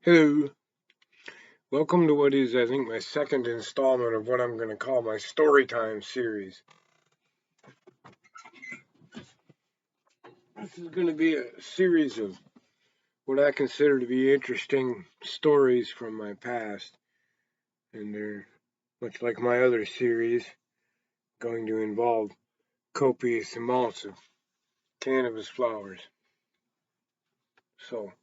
Hello, welcome to what is, I think, my second installment of what I'm going to call my Storytime series. This is going to be a series of what I consider to be interesting stories from my past, and they're, much like my other series, going to involve copious amounts of cannabis flowers. So,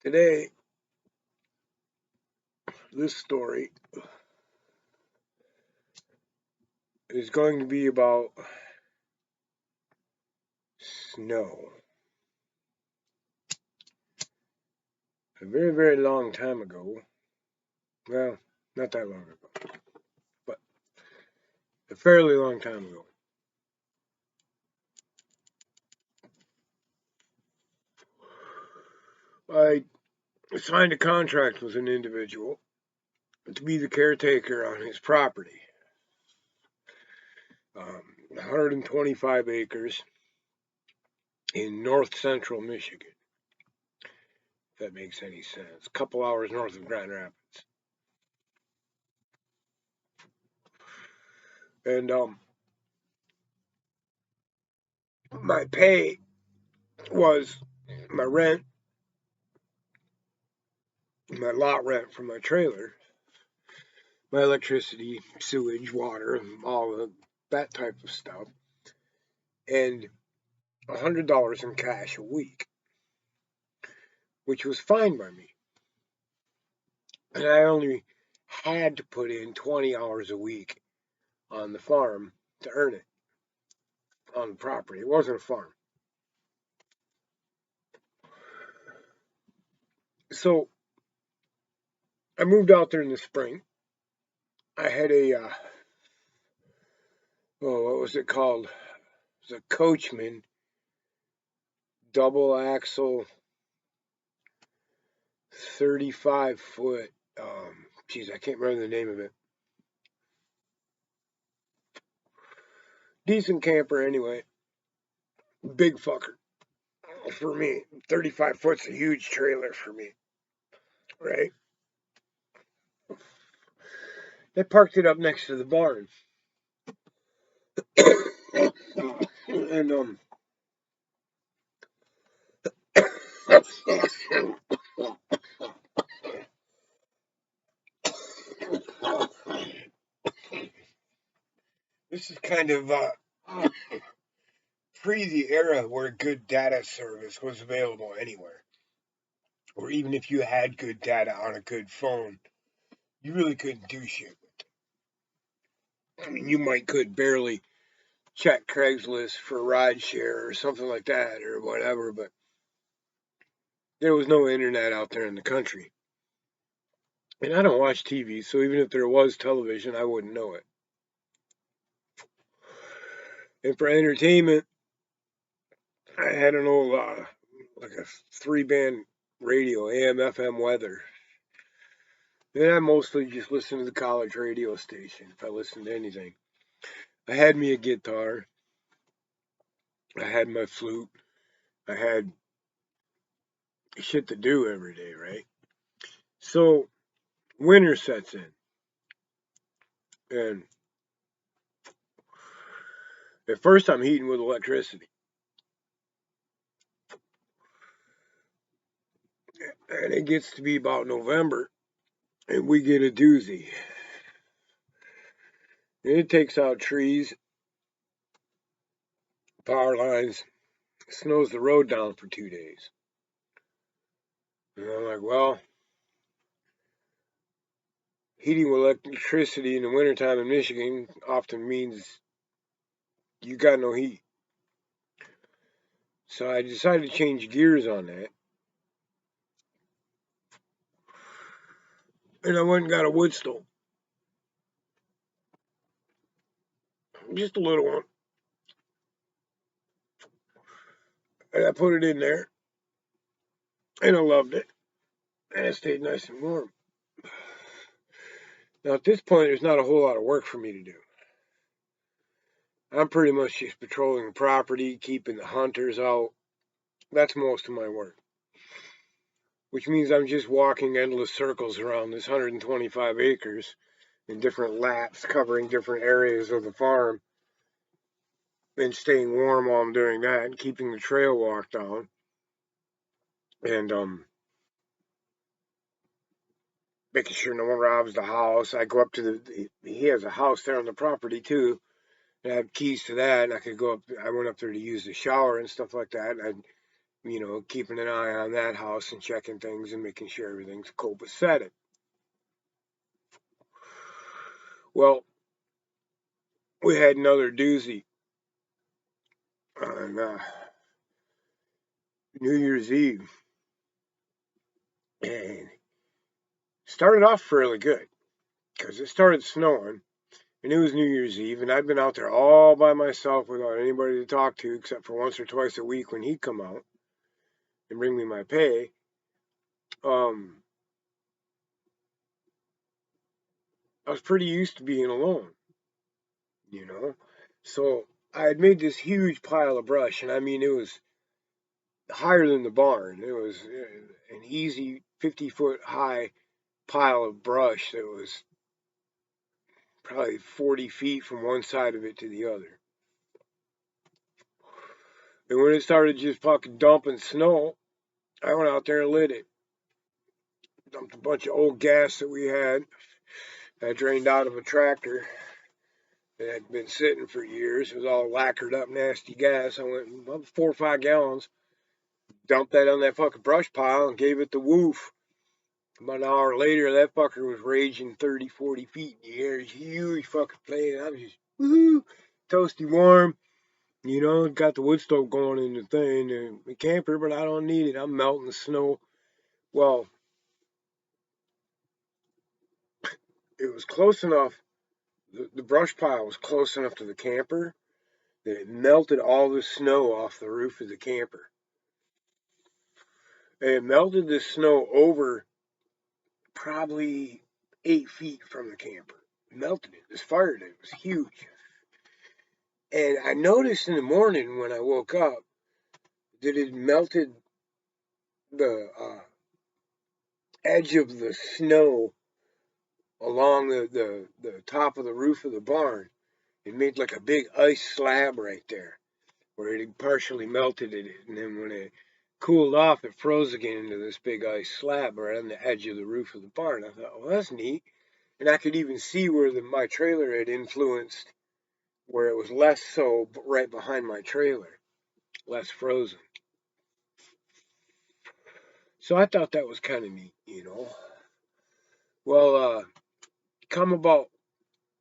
today, this story is going to be about snow. A very, very long time ago, well, not that long ago, but a fairly long time ago, I signed a contract with an individual to be the caretaker on his property. 125 acres in north central Michigan, if that makes any sense. A couple hours north of Grand Rapids. And my pay was my rent, my lot rent for my trailer, my electricity, sewage, water, and all of that type of stuff, and $100 in cash a week, which was fine by me. And I only had to put in 20 hours a week on the farm to earn it on the property. It wasn't a farm. So I moved out there in the spring. I had what was it called? It was a Coachman double axle 35-foot. I can't remember the name of it. Decent camper anyway. Big fucker for me. 35 foot's a huge trailer for me, right? They parked it up next to the barn. And this is kind of pre the era where good data service was available anywhere. Or even if you had good data on a good phone, you really couldn't do shit with it. I mean, you could barely check Craigslist for rideshare or something like that or whatever, but there was no internet out there in the country. And I don't watch TV, so even if there was television, I wouldn't know it. And for entertainment, I had an old, like a 3-band radio, AM, FM weather. And I mostly just listened to the college radio station if I listened to anything. I had me a guitar. I had my flute. I had shit to do every day, right? So winter sets in. And at first I'm heating with electricity. And it gets to be about November and we get a doozy. And it takes out trees, power lines, snows the road down for 2 days. And I'm like, well, heating with electricity in the wintertime in Michigan often means you got no heat. So I decided to change gears on that. And I went and got a wood stove. Just a little one. And I put it in there. And I loved it. And it stayed nice and warm. Now at this point, there's not a whole lot of work for me to do. I'm pretty much just patrolling the property, keeping the hunters out. That's most of my work. Which means I'm just walking endless circles around this 125 acres in different laps covering different areas of the farm and staying warm while I'm doing that and keeping the trail walk down. And making sure no one robs the house. I go up to he has a house there on the property too. And I have keys to that, and I could go up. I went up there to use the shower and stuff like that. And I, keeping an eye on that house and checking things and making sure everything's copacetic. Well, we had another doozy on New Year's Eve, and started off fairly good because it started snowing. And it was New Year's Eve, and I'd been out there all by myself without anybody to talk to except for once or twice a week when he'd come out and bring me my pay. I was pretty used to being alone, you know. So I had made this huge pile of brush, and I mean, it was higher than the barn. It was an easy 50-foot high pile of brush that was probably 40 feet from one side of it to the other. And when it started just fucking dumping snow, I went out there and lit it. Dumped a bunch of old gas that we had that drained out of a tractor that had been sitting for years. It was all lacquered up, nasty gas. I went about 4 or 5 gallons, dumped that on that fucking brush pile, and gave it the woof. About an hour later, that fucker was raging 30, 40 feet in the air. Huge fucking flame. I was just, woohoo, toasty warm. Got the wood stove going in the thing, the camper, but I don't need it. I'm melting the snow. Well, it was close enough. The brush pile was close enough to the camper that it melted all the snow off the roof of the camper. And it melted the snow over probably 8 feet from the camper. Melted it. This fire it was huge. And I noticed in the morning when I woke up that it melted the edge of the snow along the top of the roof of the barn. It made like a big ice slab right there where it had partially melted it. And then when it cooled off, it froze again into this big ice slab right on the edge of the roof of the barn. I thought, well, that's neat. And I could even see where my trailer had influenced, where it was less so right behind my trailer, less frozen. So I thought that was kind of neat. Well, come about,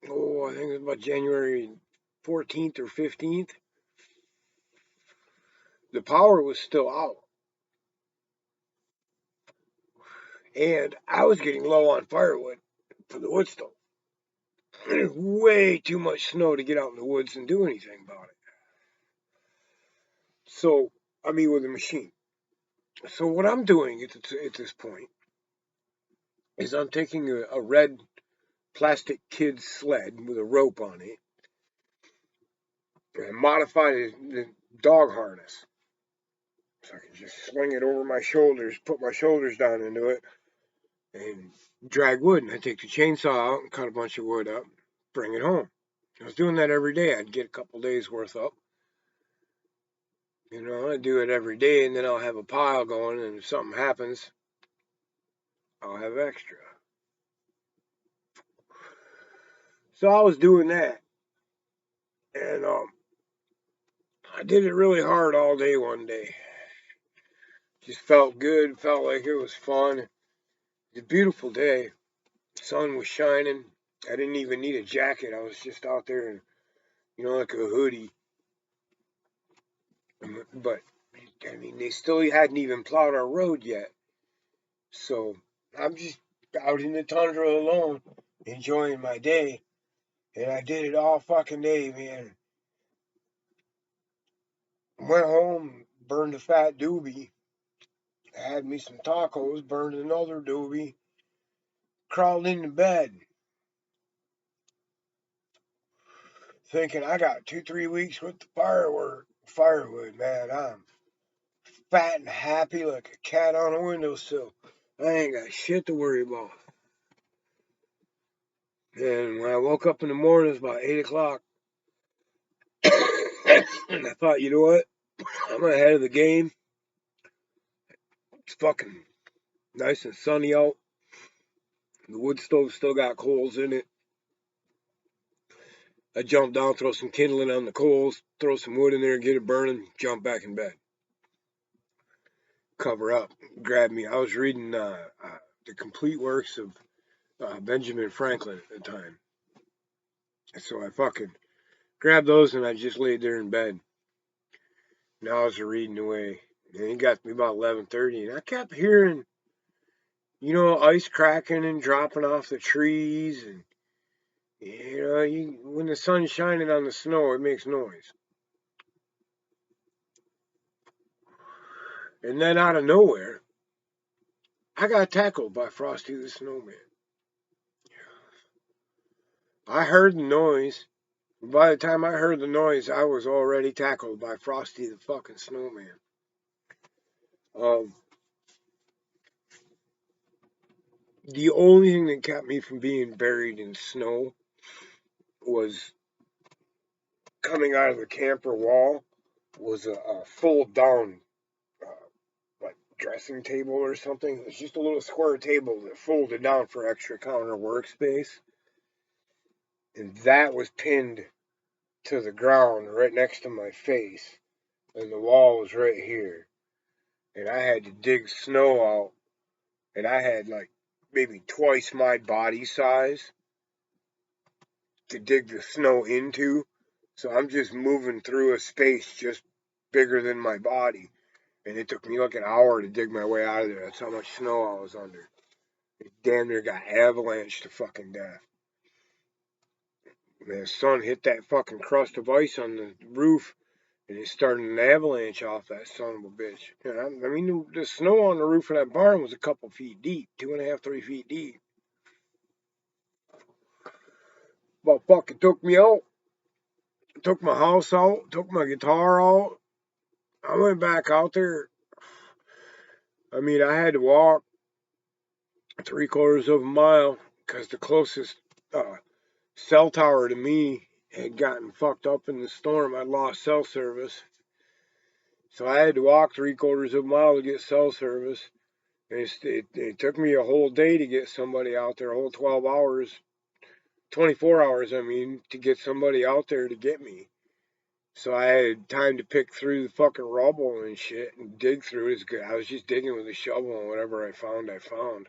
I think it was about January 14th or 15th, the power was still out. And I was getting low on firewood for the wood stove. There's way too much snow to get out in the woods and do anything about it. So, I mean, with a machine. So what I'm doing at this point is I'm taking a red plastic kid sled with a rope on it and modify the dog harness. So I can just swing it over my shoulders, put my shoulders down into it, and drag wood. And I take the chainsaw out and cut a bunch of wood up, bring it home. I was doing that every day. I'd get a couple days worth up. I do it every day, and then I'll have a pile going, and if something happens, I'll have extra. So I was doing that, and I did it really hard all day one day. Just felt good, felt like it was fun. It was a beautiful day. The sun was shining. I didn't even need a jacket. I was just out there in, like a hoodie. But, I mean, they still hadn't even plowed our road yet. So I'm just out in the tundra alone, enjoying my day. And I did it all fucking day, man. Went home, burned a fat doobie, had me some tacos, burned another doobie, crawled into bed. thinking I got 2-3 weeks with the firewood, man. I'm fat and happy like a cat on a windowsill. I ain't got shit to worry about. And when I woke up in the morning, it was about 8 o'clock. And I thought, you know what? I'm ahead of the game. It's fucking nice and sunny out. The wood stove still got coals in it. I jump down, throw some kindling on the coals, throw some wood in there, get it burning, jump back in bed. Cover up, grab me. I was reading the complete works of Benjamin Franklin at the time. So I fucking grabbed those and I just laid there in bed. And I was reading away. And it got to me about 11:30, and I kept hearing, ice cracking and dropping off the trees, and when the sun's shining on the snow, it makes noise. And then out of nowhere, I got tackled by Frosty the Snowman. I heard the noise. By the time I heard the noise, I was already tackled by Frosty the fucking Snowman. The only thing that kept me from being buried in snow was coming out of the camper wall was a fold down like dressing table or something. It was just a little square table that folded down for extra counter workspace. And that was pinned to the ground right next to my face. And the wall was right here. And I had to dig snow out. And I had like maybe twice my body size to dig the snow into. So I'm just moving through a space just bigger than my body. And it took me like an hour to dig my way out of there. That's how much snow I was under. It damn near got avalanched to fucking death. And the sun hit that fucking crust of ice on the roof, and it started an avalanche off that son of a bitch. I mean, the snow on the roof of that barn was a couple feet deep, 2.5, 3 feet deep. But fucking took me out. Took my house out. Took my guitar out. I went back out there. I mean, I had to walk 3/4 of a mile because the closest cell tower to me had gotten fucked up in the storm. I'd lost cell service. So I had to walk 3/4 of a mile to get cell service. And it took me a whole day to get somebody out there, a whole 12 hours, 24 hours, I mean, to get somebody out there to get me. So I had time to pick through the fucking rubble and shit and dig through it. I was just digging with a shovel, and whatever I found, I found.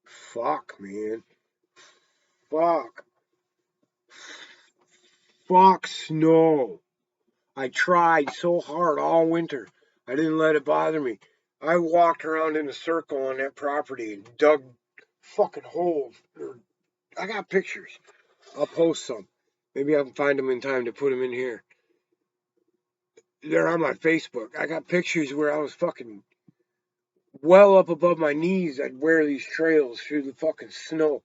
Fuck, man. Fuck. Fuck snow. I tried so hard all winter. I didn't let it bother me. I walked around in a circle on that property and dug fucking holes. I got pictures. I'll post some. Maybe I can find them in time to put them in here. They're on my Facebook. I got pictures where I was fucking well up above my knees. I'd wear these trails through the fucking snow,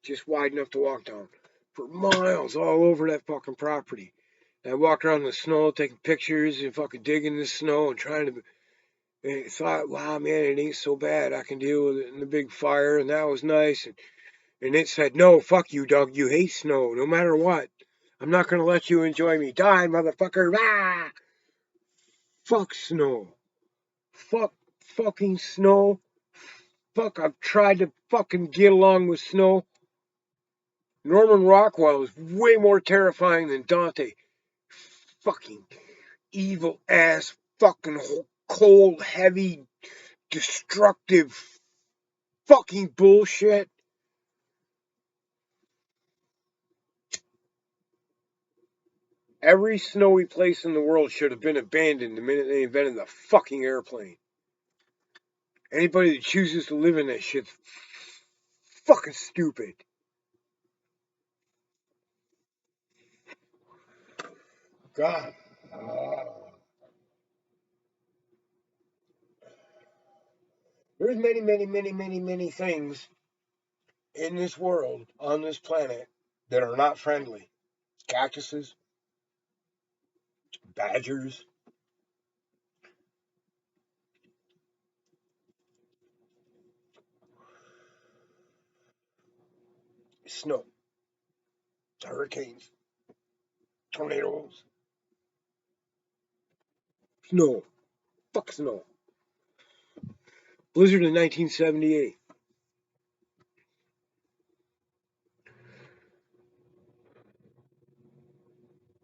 just wide enough to walk down, for miles all over that fucking property. And I walked around in the snow, taking pictures and fucking digging the snow and trying to. And I thought, wow, man, it ain't so bad. I can deal with it in the big fire, and that was nice. And it said, no, fuck you, Doug. You hate snow, no matter what. I'm not gonna let you enjoy me. Die, motherfucker. Ah! Fuck snow. Fuck fucking snow. Fuck, I've tried to fucking get along with snow. Norman Rockwell is way more terrifying than Dante. Fucking evil ass, fucking cold, heavy, destructive fucking bullshit. Every snowy place in the world should have been abandoned the minute they invented the fucking airplane. Anybody that chooses to live in that shit's fucking stupid. God. There's many, many, many, many, many things in this world, on this planet, that are not friendly. cactuses, badgers, snow, hurricanes, tornadoes, snow, fuck snow. Blizzard in 1978.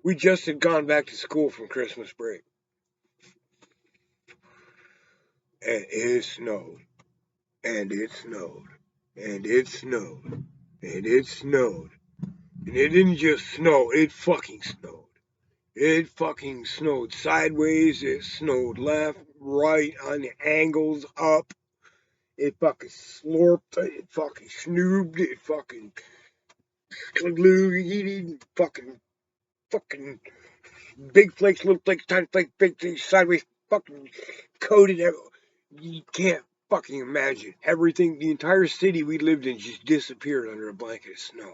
We just had gone back to school from Christmas break. And it snowed. And it snowed. And it snowed. And it snowed. And it didn't just snow, it fucking snowed. It fucking snowed sideways, it snowed left, right, on the angles, up. It fucking slurped, it fucking snooped, it fucking fucking big flakes, little flakes, tiny flakes, big flakes, sideways, fucking coated. You can't fucking imagine. Everything, the entire city we lived in just disappeared under a blanket of snow.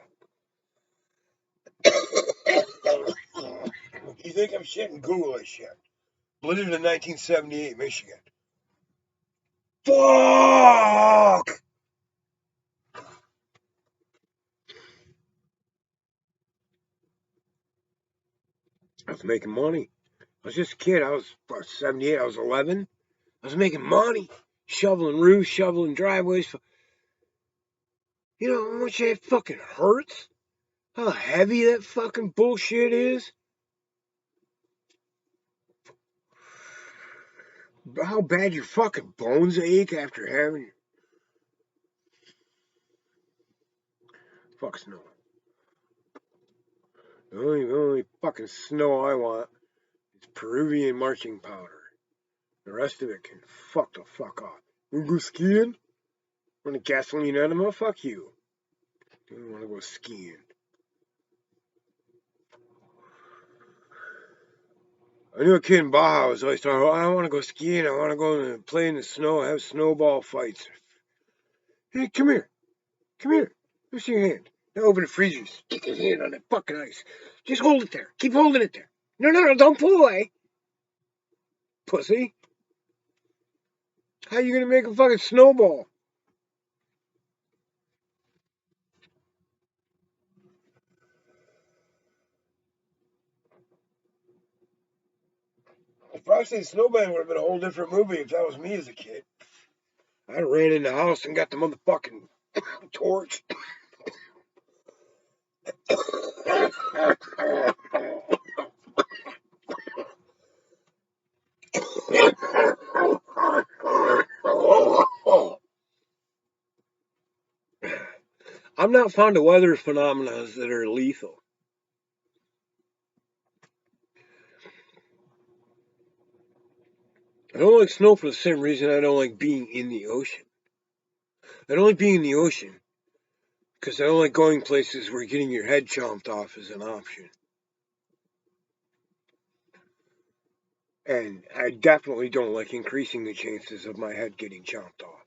You think I'm shitting? Google this shit. Blizzard in 1978, Michigan. Fuck! I was making money. I was just a kid. I was 78. I was 11. I was making money. Shoveling roofs, shoveling driveways. You know how much that fucking hurts? How heavy that fucking bullshit is? How bad your fucking bones ache after having fuck snow. The only fucking snow I want is Peruvian marching powder. The rest of it can fuck the fuck off. Wanna go skiing? Want a gasoline enema? Fuck you. I don't wanna go skiing. I knew a kid in Baja was always talking, oh, I want to go skiing. I want to go and play in the snow, have snowball fights. Hey, come here. Come here. Let me see your hand. Now open the freezer. Stick your hand on that fucking ice. Just hold it there. Keep holding it there. No, don't pull away. Pussy. How you going to make a fucking snowball? Frosty the Snowman would have been a whole different movie if that was me as a kid. I ran in the house and got the motherfucking torch. I'm not fond of weather phenomena that are lethal. I don't like snow for the same reason I don't like being in the ocean. I don't like being in the ocean because I don't like going places where getting your head chomped off is an option. And I definitely don't like increasing the chances of my head getting chomped off.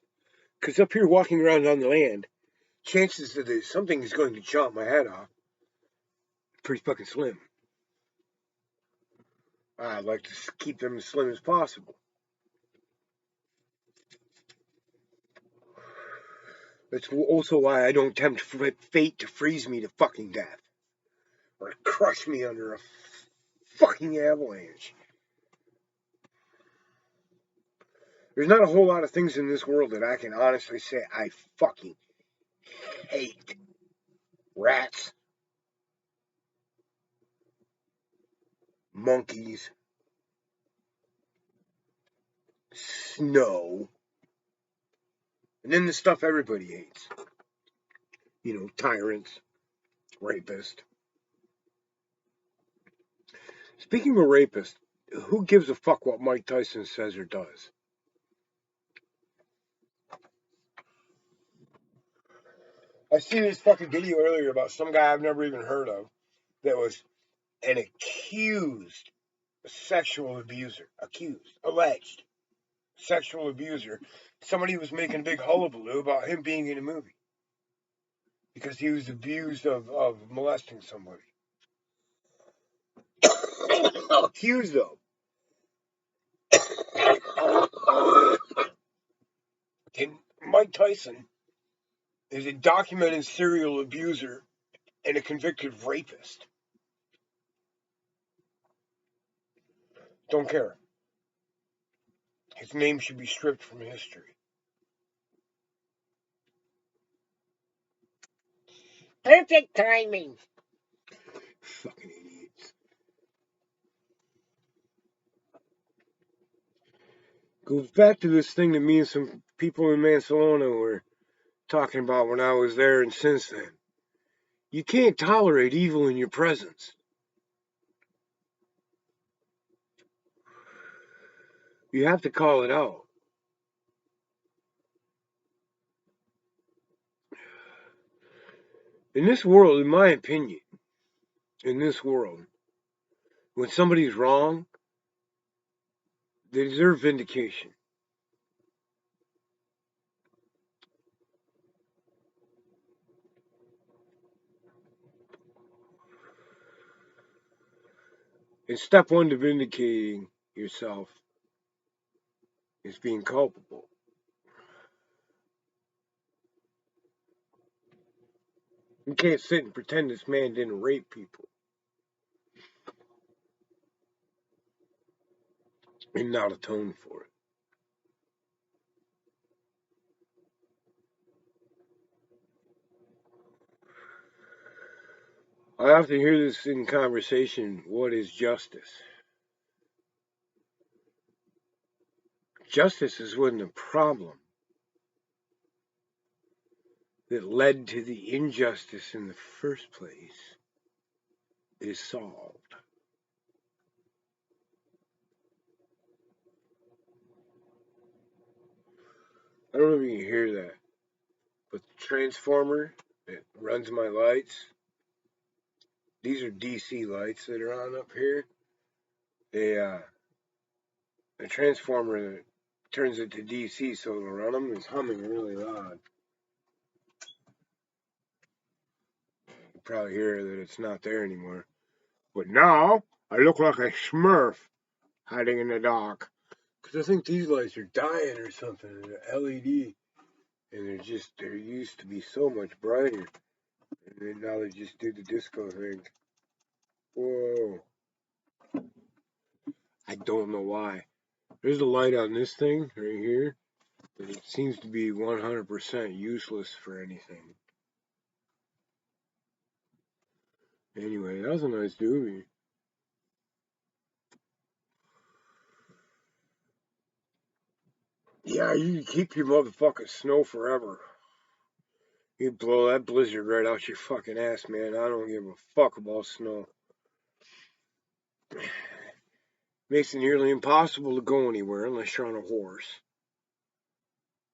Because up here walking around on the land, chances that something is going to chomp my head off pretty fucking slim. I like to keep them as slim as possible. That's also why I don't tempt fate to freeze me to fucking death. Or crush me under a fucking avalanche. There's not a whole lot of things in this world that I can honestly say I fucking hate. Rats, monkeys, snow, and then the stuff everybody hates. You know, tyrants, rapists. Speaking of rapists, who gives a fuck what Mike Tyson says or does? I seen this fucking video earlier about some guy I've never even heard of that was an accused sexual abuser. Alleged sexual abuser. Somebody was making a big hullabaloo about him being in a movie because he was abused of molesting somebody. accused of. And Mike Tyson is a documented serial abuser and a convicted rapist. Don't care. His name should be stripped from history. Perfect timing. Fucking idiots. Goes back to this thing that me and some people in Mansalona were talking about when I was there and since then. You can't tolerate evil in your presence. You have to call it out. In this world, in my opinion, in this world, when somebody's wrong, they deserve vindication. And step one to vindicating yourself is being culpable. You can't sit and pretend this man didn't rape people and not atone for it. I often hear this in conversation, what is justice? Justice is when the problem that led to the injustice in the first place is solved. I don't know if you can hear that, but the transformer that runs my lights, these are DC lights that are on up here. The transformer that turns it to DC so it'll run them is humming really loud. You probably hear that it's not there anymore. But now I look like a smurf hiding in the dark. Because I think these lights are dying or something. They're LED. And they're used to be so much brighter. And then now they just do the disco thing. Whoa. I don't know why. There's a light on this thing right here. But it seems to be 100% useless for anything. Anyway, that was a nice doobie. Yeah, you can keep your motherfucking snow forever. You blow that blizzard right out your fucking ass, man. I don't give a fuck about snow. Makes it nearly impossible to go anywhere unless you're on a horse.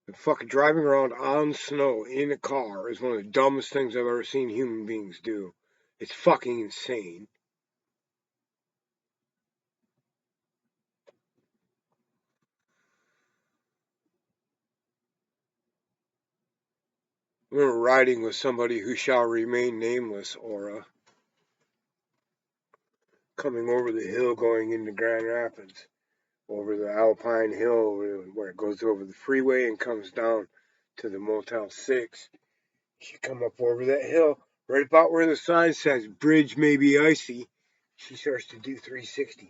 And fucking driving around on snow in a car is one of the dumbest things I've ever seen human beings do. It's fucking insane. I remember riding with somebody who shall remain nameless, Aura, coming over the hill going into Grand Rapids, over the Alpine Hill where it goes over the freeway and comes down to the Motel 6. She come up over that hill, right about where the sign says bridge may be icy. She starts to do 360s.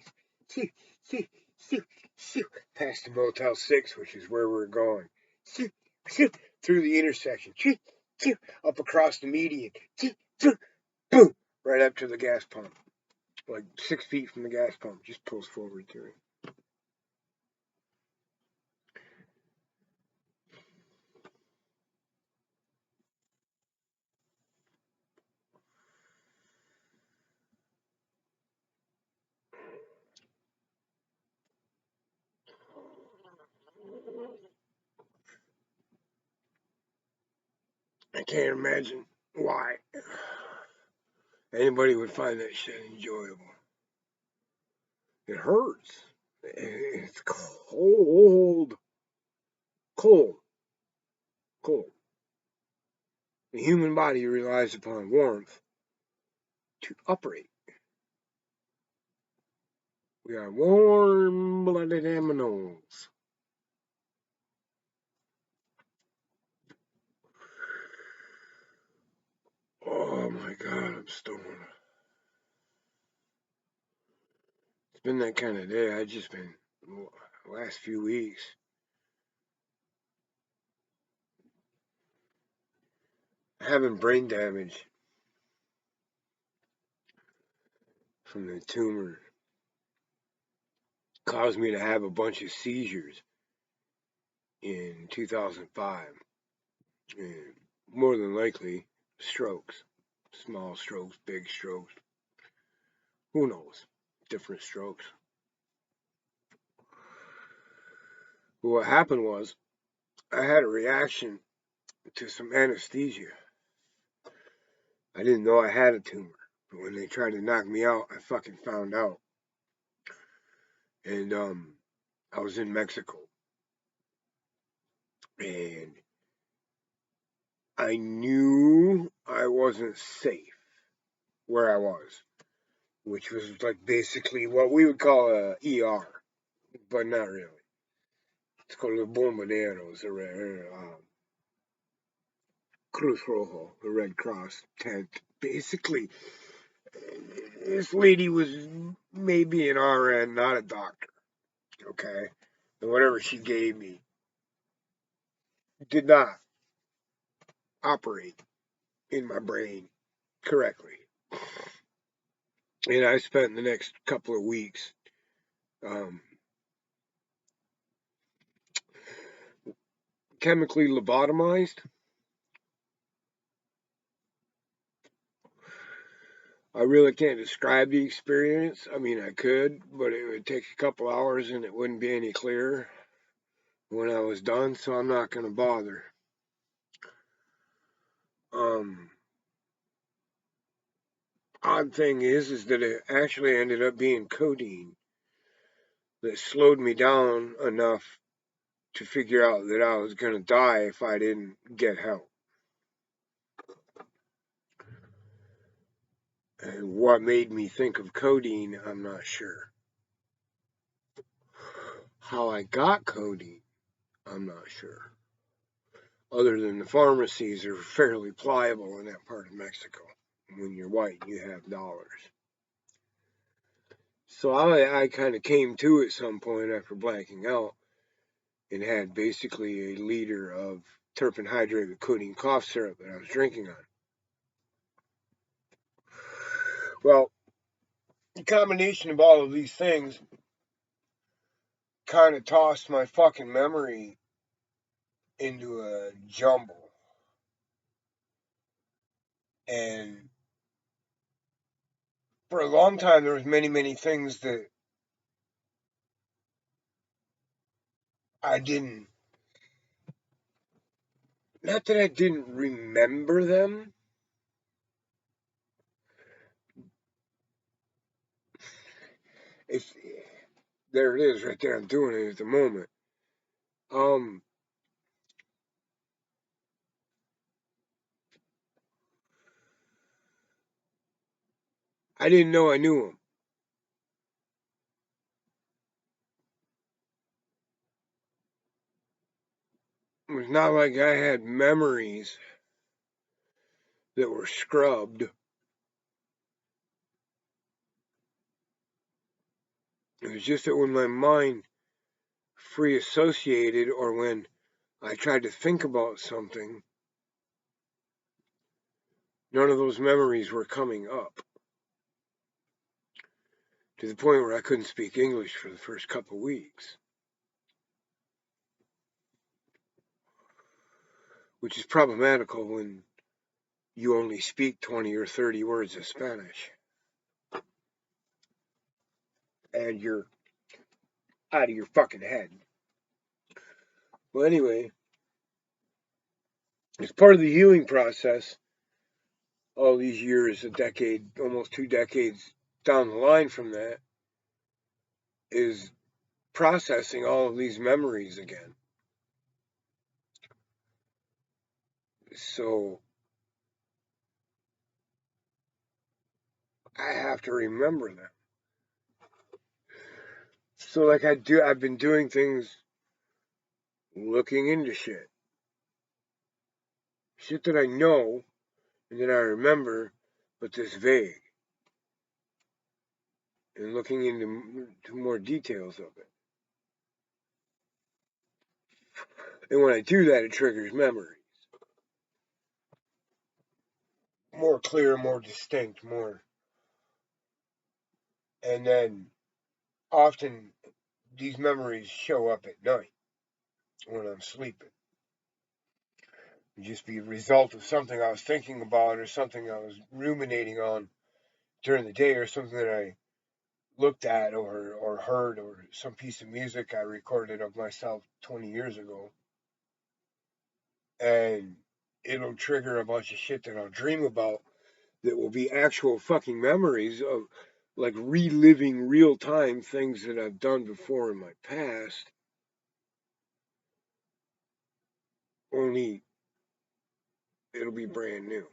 Shoo, shoo, shoo, shoo, past the Motel 6, which is where we're going. Shoo, shoo, through the intersection. Shoo, shoo, up across the median. Shoo, shoo, boom, right up to the gas pump. Like 6 feet from the gas pump. Just pulls forward through it. I can't imagine why anybody would find that shit enjoyable. It hurts. It's cold. Cold. Cold. The human body relies upon warmth to operate. We are warm-blooded aminos. Oh my God, I'm stoned. It's been that kind of day. I just been last few weeks having brain damage from the tumor. Caused me to have a bunch of seizures in 2005, and more than likely strokes, small strokes, big strokes, who knows, different strokes. But what happened was I had a reaction to some anesthesia. I didn't know I had a tumor, but when they tried to knock me out, I fucking found out. And I was in Mexico, and I knew I wasn't safe where I was, which was like basically what we would call a ER, but not really. It's called the Bombarderos, the Cruz Rojo, the Red Cross tent. Basically, this lady was maybe an RN, not a doctor, okay? And whatever she gave me did not operate in my brain correctly. And I spent the next couple of weeks chemically lobotomized. I really can't describe the experience. I mean, I could, but it would take a couple hours and it wouldn't be any clearer when I was done, so I'm not going to bother. Odd thing is that it actually ended up being codeine that slowed me down enough to figure out that I was going to die if I didn't get help. And what made me think of codeine, I'm not sure. How I got codeine, I'm not sure. Other than the pharmacies are fairly pliable in that part of Mexico. When you're white, you have dollars. So I kind of came to at some point after blacking out and had basically a liter of terpene hydrate codeine cough syrup that I was drinking on. Well, the combination of all of these things kind of tossed my fucking memory into a jumble. And for a long time, there was many things that I didn't, not that I didn't remember them. If there it is right there, I'm doing it at the moment. I didn't know I knew them. It was not like I had memories that were scrubbed. It was just that when my mind free associated or when I tried to think about something, none of those memories were coming up. To the point where I couldn't speak English for the first couple of weeks. Which is problematical when you only speak 20 or 30 words of Spanish. And you're out of your fucking head. Well, anyway, as part of the healing process, all these years, a decade, almost 2 decades down the line from that, is processing all of these memories again. So I have to remember them. So like I've been doing things, looking into shit that I know and that I remember, but this vague, and looking into more details of it. And when I do that, it triggers memories. More clear, more distinct, more. And then often these memories show up at night when I'm sleeping. It'd just be a result of something I was thinking about or something I was ruminating on during the day or something that I looked at or heard or some piece of music I recorded of myself 20 years ago. And it'll trigger a bunch of shit that I'll dream about that will be actual fucking memories of like reliving real time things that I've done before in my past. Only it'll be brand new.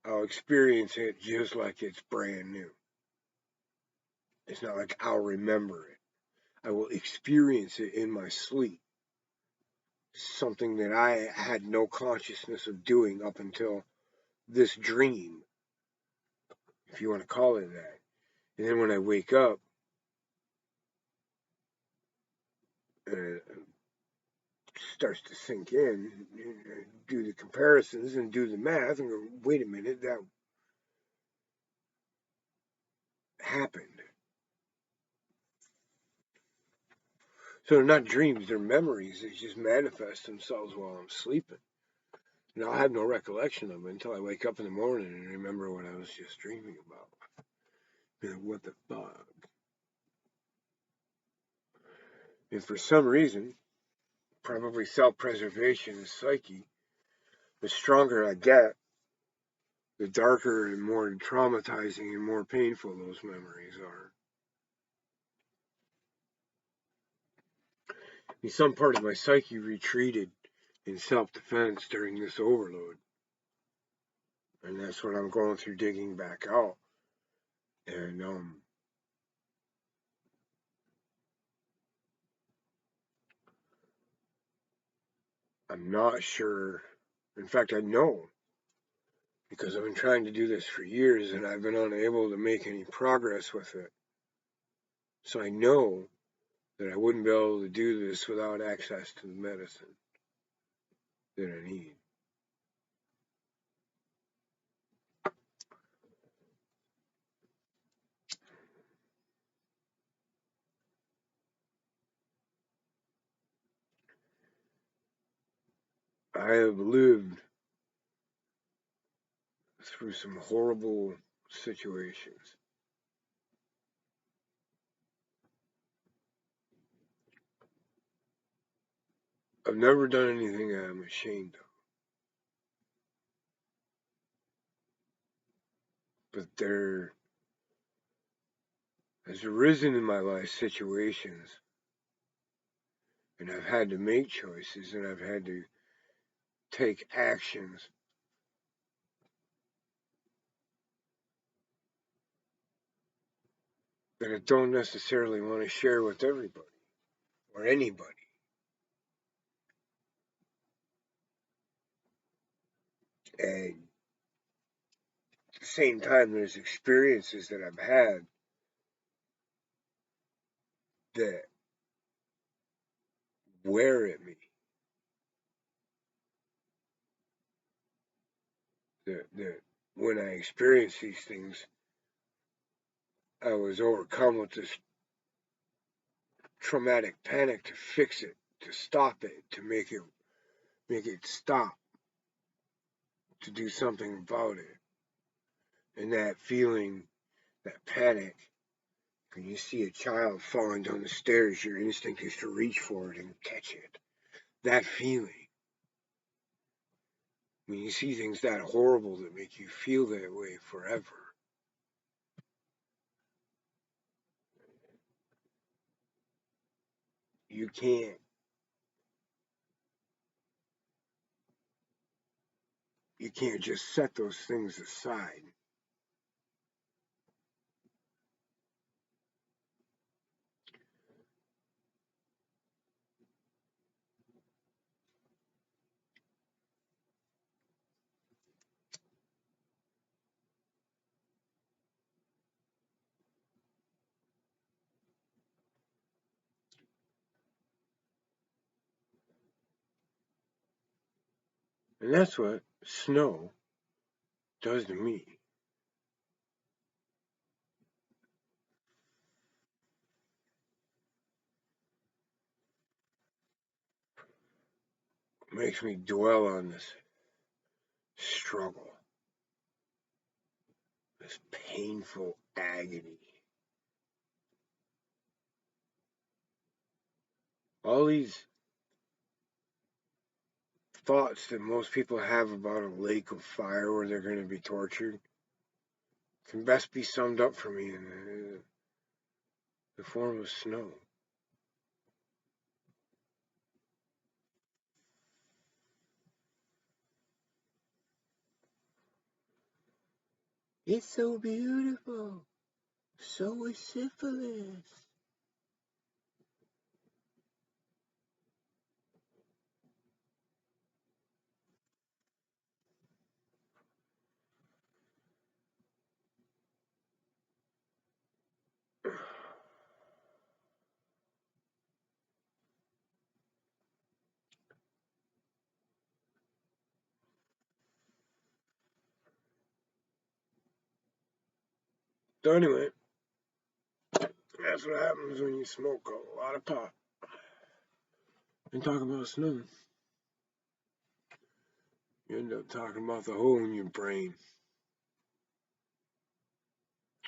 I'll experience it just like it's brand new. It's not like I'll remember it. I will experience it in my sleep. Something that I had no consciousness of doing up until this dream, if you want to call it that. And then when I wake up, it starts to sink in, do the comparisons and do the math and go, wait a minute, that happened. So they're not dreams, they're memories that just manifest themselves while I'm sleeping. And I'll have no recollection of it until I wake up in the morning and remember what I was just dreaming about. What the fuck? And for some reason, probably self-preservation is psyche, the stronger I get, the darker and more traumatizing and more painful those memories are. And some part of my psyche retreated in self-defense during this overload. And that's what I'm going through digging back out. And I'm not sure. In fact, I know, because I've been trying to do this for years and I've been unable to make any progress with it. So I know that I wouldn't be able to do this without access to the medicine that I need. I have lived through some horrible situations. I've never done anything I'm ashamed of. But there has arisen in my life situations, and I've had to make choices, and I've had to take actions that I don't necessarily want to share with everybody or anybody. And at the same time, there's experiences that I've had that wear at me. That when I experience these things, I was overcome with this traumatic panic to fix it, to stop it, to make it stop, to do something about it. And that feeling, that panic, when you see a child falling down the stairs, your instinct is to reach for it and catch it. That feeling, when you see things that horrible that make you feel that way forever, you can't just set those things aside. And that's what snow does to me. It makes me dwell on this struggle, this painful agony. All these thoughts that most people have about a lake of fire where they're going to be tortured can best be summed up for me in the form of snow. It's so beautiful. So is syphilis. So anyway, that's what happens when you smoke a lot of pot and talk about snow. You end up talking about the hole in your brain.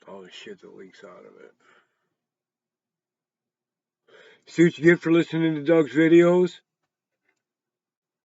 All the shit that leaks out of it. See what you get for listening to Doug's videos?